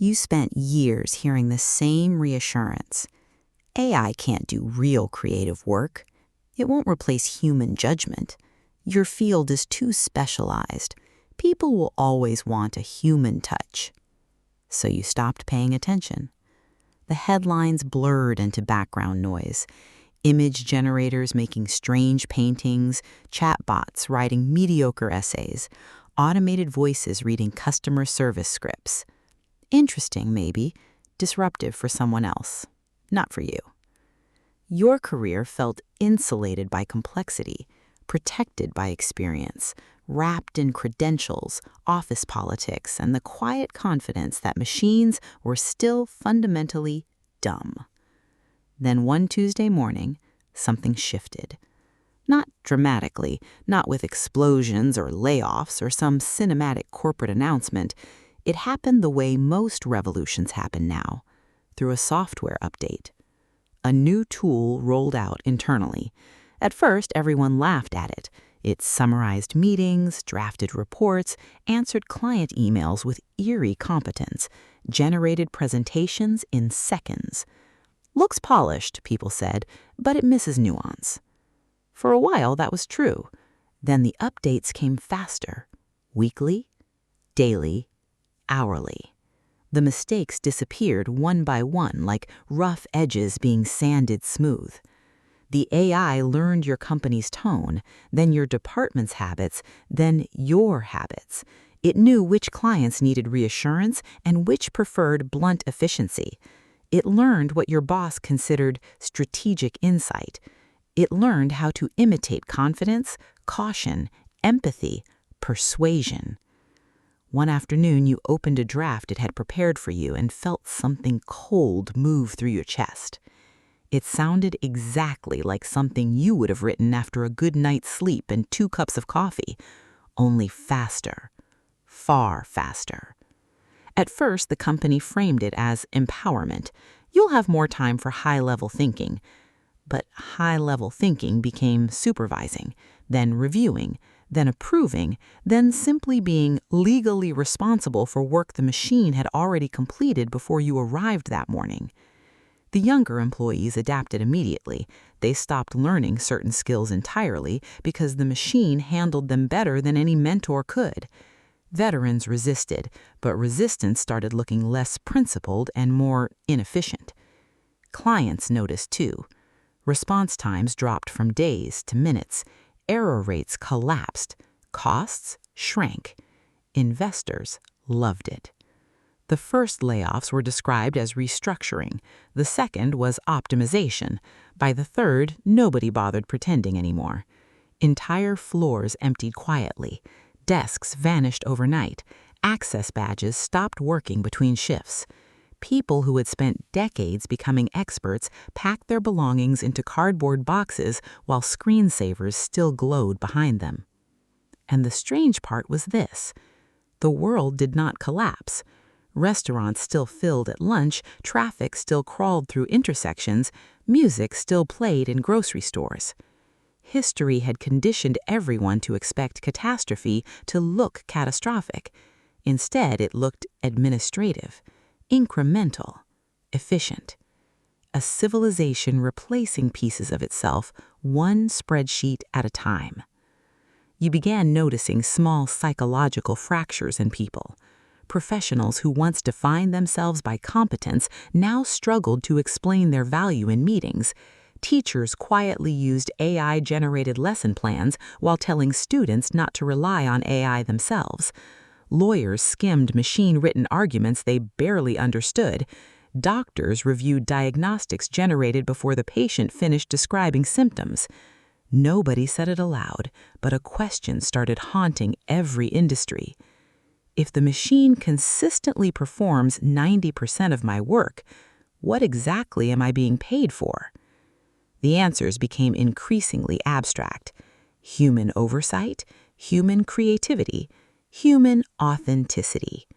You spent years hearing the same reassurance. AI can't do real creative work. It won't replace human judgment. Your field is too specialized. People will always want a human touch. So you stopped paying attention. The headlines blurred into background noise. Image generators making strange paintings, chatbots writing mediocre essays, automated voices reading customer service scripts. Interesting, maybe, disruptive for someone else, not for you. Your career felt insulated by complexity, protected by experience, wrapped in credentials, office politics, and the quiet confidence that machines were still fundamentally dumb. Then one Tuesday morning, something shifted. Not dramatically, not with explosions or layoffs or some cinematic corporate announcement. It happened the way most revolutions happen now, through a software update. A new tool rolled out internally. At first, everyone laughed at it. It summarized meetings, drafted reports, answered client emails with eerie competence, generated presentations in seconds. Looks polished, people said, but it misses nuance. For a while, that was true. Then the updates came faster, weekly, daily, hourly. The mistakes disappeared one by one, like rough edges being sanded smooth. The AI learned your company's tone, then your department's habits, then your habits. It knew which clients needed reassurance and which preferred blunt efficiency. It learned what your boss considered strategic insight. It learned how to imitate confidence, caution, empathy, persuasion. One afternoon, you opened a draft it had prepared for you and felt something cold move through your chest. It sounded exactly like something you would have written after a good night's sleep and 2 cups of coffee, only faster, far faster. At first, the company framed it as empowerment. You'll have more time for high-level thinking. But high-level thinking became supervising, then reviewing, then approving, then simply being legally responsible for work the machine had already completed before you arrived that morning. The younger employees adapted immediately. They stopped learning certain skills entirely because the machine handled them better than any mentor could. Veterans resisted, but resistance started looking less principled and more inefficient. Clients noticed too. Response times dropped from days to minutes. Error rates collapsed. Costs shrank. Investors loved it. The first layoffs were described as restructuring. The second was optimization. By the third, nobody bothered pretending anymore. Entire floors emptied quietly. Desks vanished overnight. Access badges stopped working between shifts. People who had spent decades becoming experts packed their belongings into cardboard boxes while screensavers still glowed behind them. And the strange part was this. The world did not collapse. Restaurants still filled at lunch, traffic still crawled through intersections, music still played in grocery stores. History had conditioned everyone to expect catastrophe to look catastrophic. Instead, it looked administrative, incremental, efficient. A civilization replacing pieces of itself, one spreadsheet at a time. You began noticing small psychological fractures in people. Professionals who once defined themselves by competence now struggled to explain their value in meetings. Teachers quietly used AI-generated lesson plans while telling students not to rely on AI themselves. Lawyers skimmed machine-written arguments they barely understood. Doctors reviewed diagnostics generated before the patient finished describing symptoms. Nobody said it aloud, but a question started haunting every industry. If the machine consistently performs 90% of my work, what exactly am I being paid for? The answers became increasingly abstract. Human oversight, human creativity, human authenticity.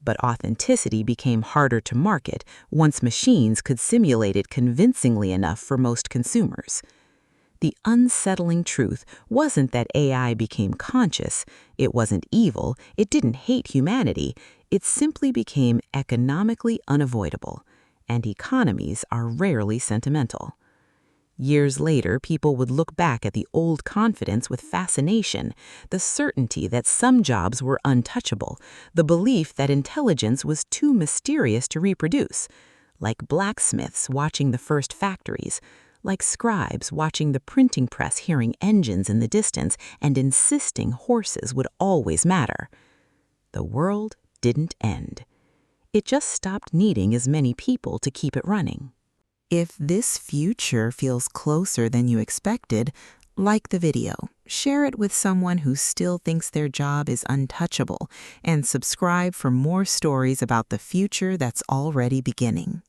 But authenticity became harder to market once machines could simulate it convincingly enough for most consumers. The unsettling truth wasn't that AI became conscious, it wasn't evil, it didn't hate humanity, it simply became economically unavoidable. And economies are rarely sentimental. Years later, people would look back at the old confidence with fascination, the certainty that some jobs were untouchable, the belief that intelligence was too mysterious to reproduce, like blacksmiths watching the first factories, like scribes watching the printing press hearing engines in the distance and insisting horses would always matter. The world didn't end. It just stopped needing as many people to keep it running. If this future feels closer than you expected, like the video, share it with someone who still thinks their job is untouchable, and subscribe for more stories about the future that's already beginning.